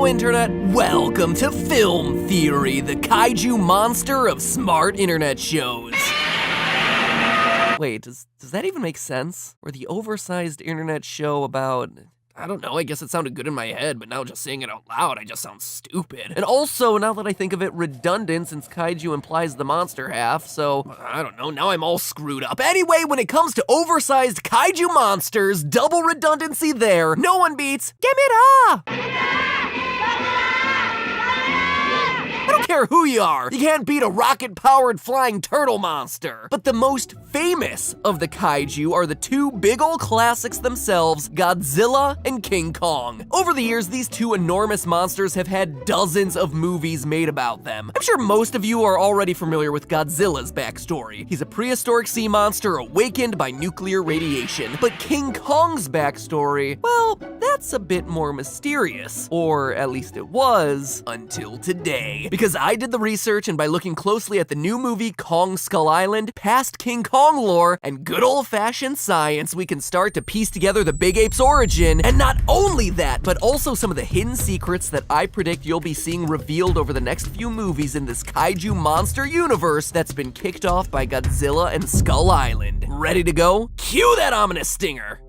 Hello, Internet. Welcome to Film Theory, the kaiju monster of smart internet shows. Wait, does that even make sense? Or the oversized internet show about... I don't know, I guess it sounded good in my head, but now just saying it out loud, I just sound stupid. And also, now that I think of it, redundant since kaiju implies the monster half, so, I don't know, now I'm all screwed up. Anyway, when it comes to oversized kaiju monsters, double redundancy there, no one beats Gamera! I don't care who you are, you can't beat a rocket-powered flying turtle monster. But the most famous of the kaiju are the two big ol' classics themselves, Godzilla and King Kong. Over the years, these two enormous monsters have had dozens of movies made about them. I'm sure most of you are already familiar with Godzilla's backstory. He's a prehistoric sea monster awakened by nuclear radiation. But King Kong's backstory, well, that's a bit more mysterious. Or at least it was, until today. Because I did the research, and by looking closely at the new movie Kong Skull Island, past King Kong lore, and good old-fashioned science, we can start to piece together the big ape's origin. And not only that, but also some of the hidden secrets that I predict you'll be seeing revealed over the next few movies in this kaiju monster universe that's been kicked off by Godzilla and Skull Island. Ready to go? Cue that ominous stinger!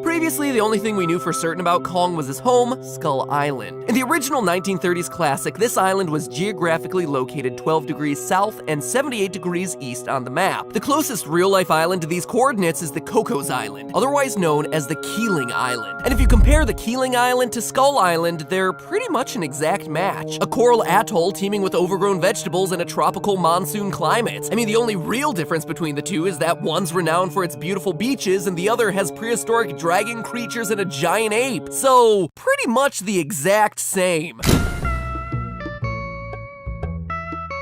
Previously, the only thing we knew for certain about Kong was his home, Skull Island. In the original 1930s classic, this island was geographically located 12 degrees south and 78 degrees east on the map. The closest real-life island to these coordinates is the Cocos Island, otherwise known as the Keeling Island. And if you compare the Keeling Island to Skull Island, they're pretty much an exact match. A coral atoll teeming with overgrown vegetables and a tropical monsoon climate. I mean, the only real difference between the two is that one's renowned for its beautiful beaches and the other has prehistoric dragon creatures and a giant ape. So, pretty much the exact same.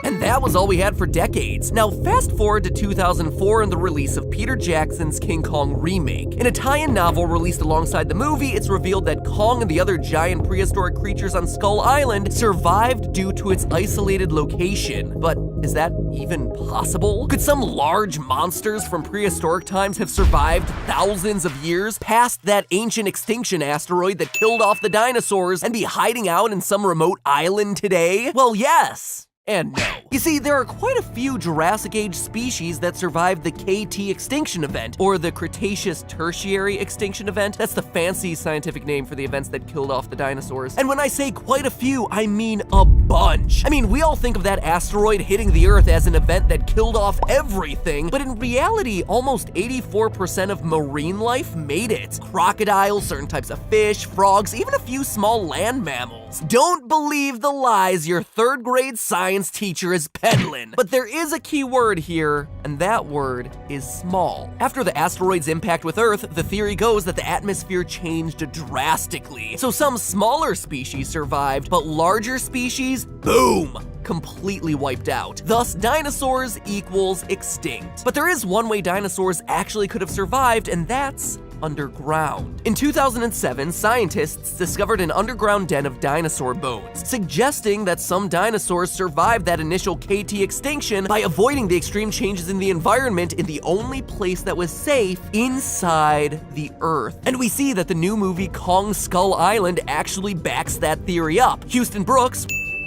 And that was all we had for decades. Now fast forward to 2004 and the release of Peter Jackson's King Kong remake. In a tie-in novel released alongside the movie, it's revealed that Kong and the other giant prehistoric creatures on Skull Island survived due to its isolated location. But is that even possible? Could some large monsters from prehistoric times have survived thousands of years past that ancient extinction asteroid that killed off the dinosaurs and be hiding out in some remote island today? Well, yes. And no. You see, there are quite a few Jurassic Age species that survived the KT extinction event, or the Cretaceous Tertiary extinction event. That's the fancy scientific name for the events that killed off the dinosaurs. And when I say quite a few, I mean a bunch. I mean, we all think of that asteroid hitting the Earth as an event that killed off everything, but in reality, almost 84% of marine life made it. Crocodiles, certain types of fish, frogs, even a few small land mammals. Don't believe the lies your third grade science teacher is peddling. But there is a key word here, and that word is small. After the asteroid's impact with Earth, the theory goes that the atmosphere changed drastically. So some smaller species survived, but larger species, boom, completely wiped out. Thus, dinosaurs equals extinct. But there is one way dinosaurs actually could have survived, and that's underground. In 2007, scientists discovered an underground den of dinosaur bones, suggesting that some dinosaurs survived that initial KT extinction by avoiding the extreme changes in the environment in the only place that was safe, inside the Earth. And we see that the new movie Kong Skull Island actually backs that theory up. Houston Brooks,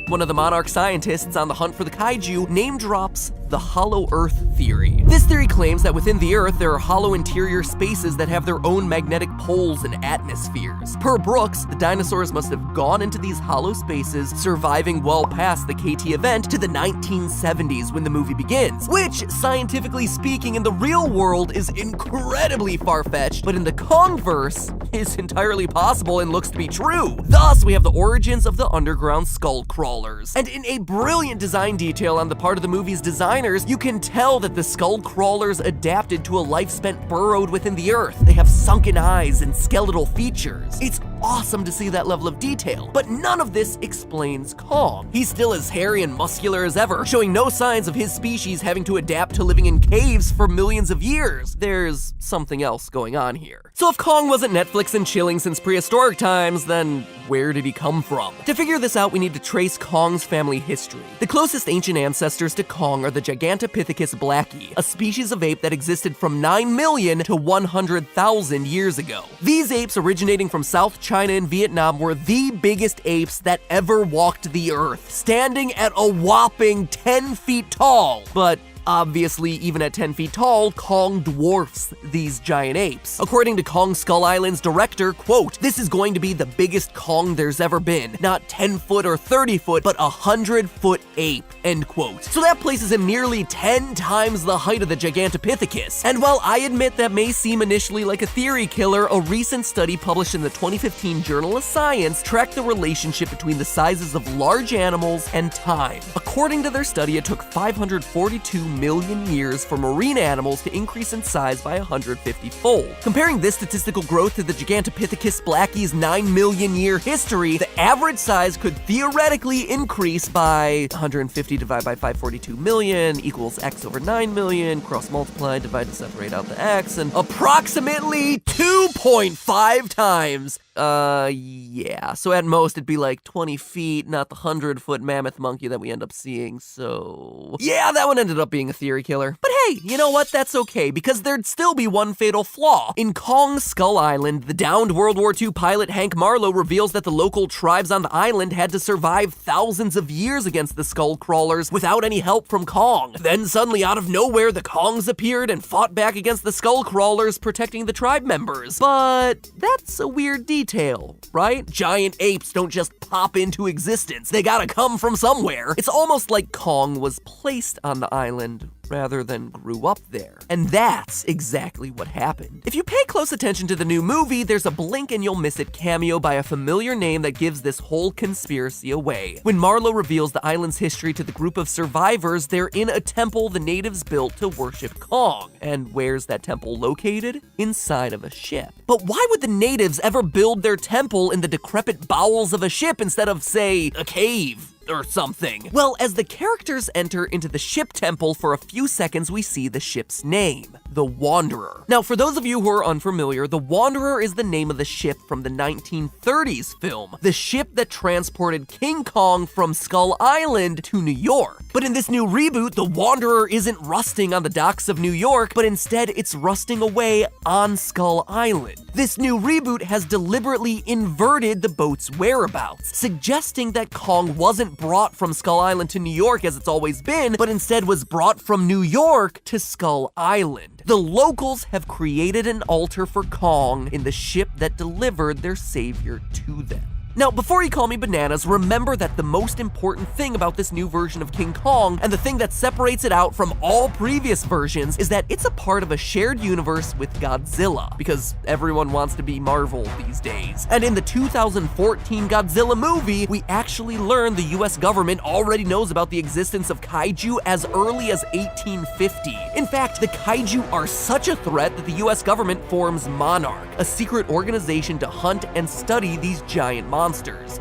one of the Monarch scientists on the hunt for the kaiju, name drops the hollow Earth theory. This theory claims that within the Earth there are hollow interior spaces that have their own magnetic poles and atmospheres. Per Brooks, the dinosaurs must have gone into these hollow spaces, surviving well past the KT event to the 1970s when the movie begins, which, scientifically speaking, in the real world is incredibly far-fetched, but in the Kongverse is entirely possible and looks to be true. Thus, we have the origins of the underground skull crawlers. And in a brilliant design detail on the part of the movie's designers, you can tell that the skull crawlers adapted to a life spent burrowed within the Earth. They have sunken eyes and skeletal features. It's awesome to see that level of detail, but none of this explains Kong. He's still as hairy and muscular as ever, showing no signs of his species having to adapt to living in caves for millions of years. There's something else going on here. So if Kong wasn't Netflix and chilling since prehistoric times, then where did he come from? To figure this out, we need to trace Kong's family history. The closest ancient ancestors to Kong are the Gigantopithecus blacki, a species of ape that existed from 9 million to 100,000 years ago. These apes originating from South China, and Vietnam were the biggest apes that ever walked the earth, standing at a whopping 10 feet tall. But obviously, even at 10 feet tall, Kong dwarfs these giant apes. According to Kong Skull Island's director, quote, "This is going to be the biggest Kong there's ever been. Not 10 foot or 30 foot, but 100-foot ape," end quote. So that places him nearly 10 times the height of the Gigantopithecus. And while I admit that may seem initially like a theory killer, a recent study published in the 2015 Journal of Science tracked the relationship between the sizes of large animals and time. According to their study, it took 542 million years for marine animals to increase in size by 150-fold. Comparing this statistical growth to the Gigantopithecus Blackie's 9 million year history, the average size could theoretically increase by 150 divided by 542 million equals x over 9 million, cross multiply, divide to separate out the x, and approximately 2.5 times. Yeah. So at most, it'd be like 20 feet, not the 100-foot mammoth monkey that we end up seeing, so yeah, that one ended up being a theory killer. But hey, you know what? That's okay, because there'd still be one fatal flaw. In Kong Skull Island, the downed World War II pilot Hank Marlowe reveals that the local tribes on the island had to survive thousands of years against the skull crawlers without any help from Kong. Then suddenly, out of nowhere, the Kongs appeared and fought back against the skull crawlers, protecting the tribe members. But that's a weird detail, right? Giant apes don't just pop into existence. They gotta come from somewhere. It's almost like Kong was placed on the island rather than grew up there. And that's exactly what happened. If you pay close attention to the new movie, there's a blink and you'll miss it cameo by a familiar name that gives this whole conspiracy away. When Marlowe reveals the island's history to the group of survivors, they're in a temple the natives built to worship Kong. And where's that temple located? Inside of a ship. But why would the natives ever build their temple in the decrepit bowels of a ship instead of, say, a cave or something? Well, as the characters enter into the ship temple, for a few seconds we see the ship's name, the Wanderer. Now, for those of you who are unfamiliar, the Wanderer is the name of the ship from the 1930s film, the ship that transported King Kong from Skull Island to New York. But in this new reboot, the Wanderer isn't rusting on the docks of New York, but instead it's rusting away on Skull Island. This new reboot has deliberately inverted the boat's whereabouts, suggesting that Kong wasn't brought from Skull Island to New York as it's always been, but instead was brought from New York to Skull Island. The locals have created an altar for Kong in the ship that delivered their savior to them. Now, before you call me bananas, remember that the most important thing about this new version of King Kong, and the thing that separates it out from all previous versions, is that it's a part of a shared universe with Godzilla, because everyone wants to be Marvel these days. And in the 2014 Godzilla movie, we actually learned the US government already knows about the existence of kaiju as early as 1850. In fact, the kaiju are such a threat that the US government forms Monarch, a secret organization to hunt and study these giant monsters.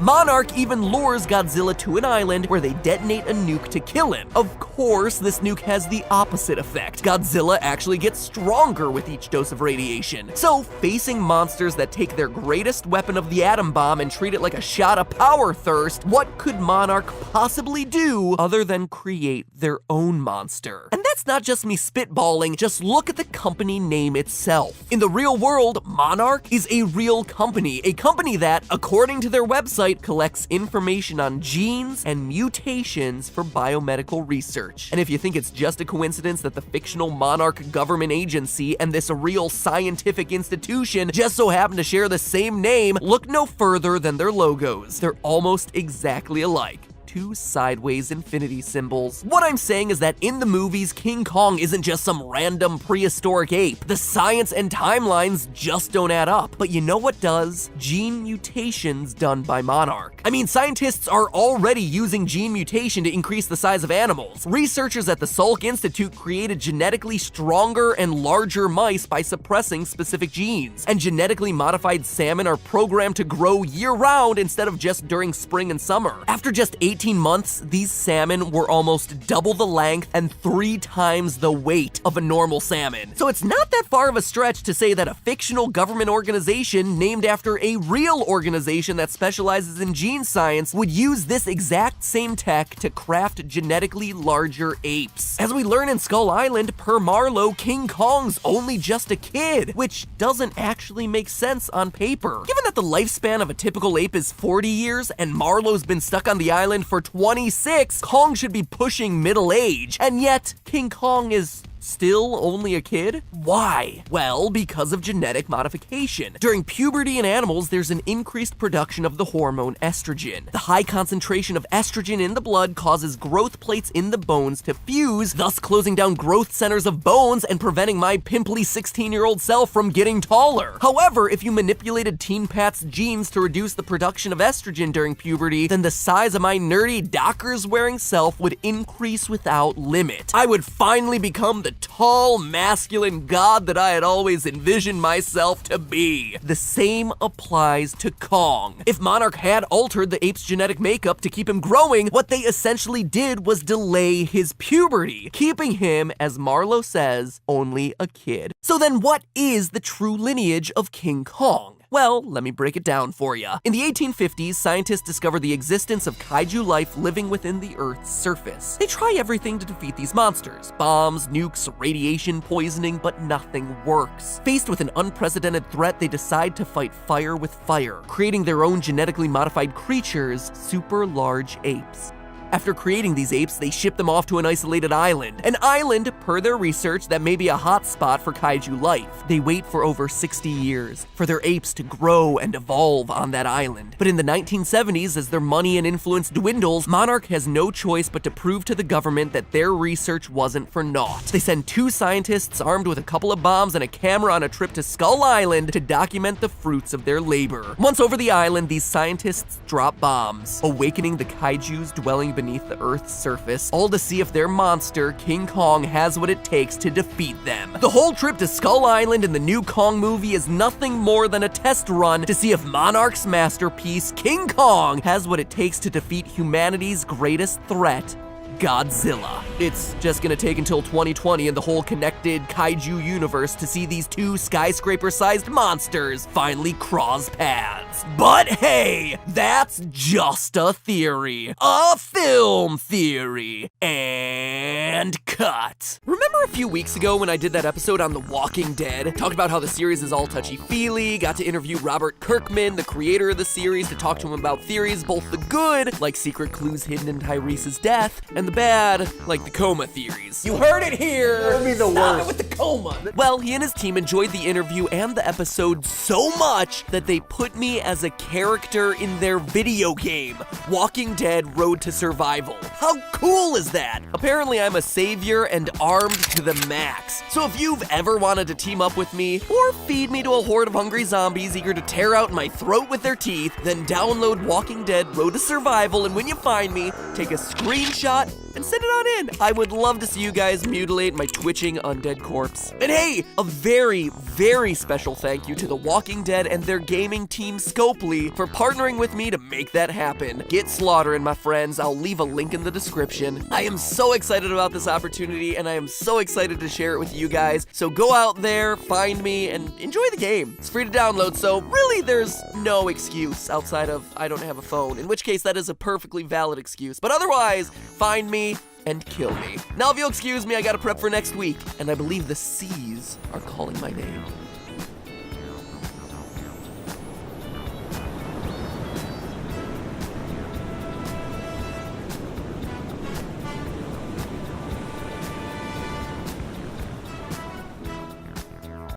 Monarch even lures Godzilla to an island where they detonate a nuke to kill him. Of course, this nuke has the opposite effect. Godzilla actually gets stronger with each dose of radiation. So, facing monsters that take their greatest weapon of the atom bomb and treat it like a shot of power thirst, what could Monarch possibly do other than create their own monster? And that's not just me spitballing, just look at the company name itself. In the real world, Monarch is a real company, a company that, according to their website, collects information on genes and mutations for biomedical research. And if you think it's just a coincidence that the fictional Monarch government agency and this real scientific institution just so happen to share the same name, look no further than their logos. They're almost exactly alike. Two sideways infinity symbols. What I'm saying is that in the movies, King Kong isn't just some random prehistoric ape. The science and timelines just don't add up. But you know what does? Gene mutations done by Monarch. I mean, scientists are already using gene mutation to increase the size of animals. Researchers at the Salk Institute created genetically stronger and larger mice by suppressing specific genes. And genetically modified salmon are programmed to grow year-round instead of just during spring and summer. After just 8 18 months, these salmon were almost double the length and 3 times the weight of a normal salmon. So it's not that far of a stretch to say that a fictional government organization named after a real organization that specializes in gene science would use this exact same tech to craft genetically larger apes. As we learn in Skull Island, per Marlowe, King Kong's only just a kid, which doesn't actually make sense on paper. Given that the lifespan of a typical ape is 40 years and Marlowe's been stuck on the island for 26, Kong should be pushing middle age, and yet King Kong is still only a kid? Why? Well, because of genetic modification. During puberty in animals, there's an increased production of the hormone estrogen. The high concentration of estrogen in the blood causes growth plates in the bones to fuse, thus closing down growth centers of bones and preventing my pimply 16-year-old self from getting taller. However, if you manipulated Teen Pat's genes to reduce the production of estrogen during puberty, then the size of my nerdy Dockers-wearing self would increase without limit. I would finally become the tall, masculine god that I had always envisioned myself to be. The same applies to Kong. If Monarch had altered the ape's genetic makeup to keep him growing, what they essentially did was delay his puberty, keeping him, as Marlowe says, only a kid. So then what is the true lineage of King Kong? Well, let me break it down for you. In the 1850s, scientists discovered the existence of kaiju life living within the Earth's surface. They try everything to defeat these monsters: bombs, nukes, radiation, poisoning, but nothing works. Faced with an unprecedented threat, they decide to fight fire with fire, creating their own genetically modified creatures, super large apes. After creating these apes, they ship them off to an isolated island. An island, per their research, that may be a hot spot for kaiju life. They wait for over 60 years for their apes to grow and evolve on that island. But in the 1970s, as their money and influence dwindles, Monarch has no choice but to prove to the government that their research wasn't for naught. They send 2 scientists armed with a couple of bombs and a camera on a trip to Skull Island to document the fruits of their labor. Once over the island, these scientists drop bombs, awakening the kaijus dwelling beneath the Earth's surface, all to see if their monster, King Kong, has what it takes to defeat them. The whole trip to Skull Island in the new Kong movie is nothing more than a test run to see if Monarch's masterpiece, King Kong, has what it takes to defeat humanity's greatest threat, Godzilla. It's just gonna take until 2020 and the whole connected kaiju universe to see these 2 skyscraper-sized monsters finally cross paths. But hey, that's just a theory. A film theory. And cut. Remember a few weeks ago when I did that episode on The Walking Dead? Talked about how the series is all touchy-feely, got to interview Robert Kirkman, the creator of the series, to talk to him about theories, both the good, like secret clues hidden in Tyrese's death, and the bad, like the coma theories. You heard it here! That would be the Stop worst. it with the coma! Well, he and his team enjoyed the interview and the episode so much that they put me as a character in their video game, Walking Dead Road to Survival. How cool is that? Apparently I'm a savior and armed to the max. So if you've ever wanted to team up with me, or feed me to a horde of hungry zombies eager to tear out my throat with their teeth, then download Walking Dead Road to Survival, and when you find me, take a screenshot and send it on in. I would love to see you guys mutilate my twitching undead corpse. And hey, a very, very special thank you to The Walking Dead and their gaming team Scopely for partnering with me to make that happen. Get slaughtering, my friends. I'll leave a link in the description. I am so excited about this opportunity, and I am so excited to share it with you guys. So go out there, find me, and enjoy the game. It's free to download, so really there's no excuse outside of I don't have a phone, in which case that is a perfectly valid excuse. But otherwise, find me and kill me. Now if you'll excuse me, I gotta prep for next week, and I believe the seas are calling my name.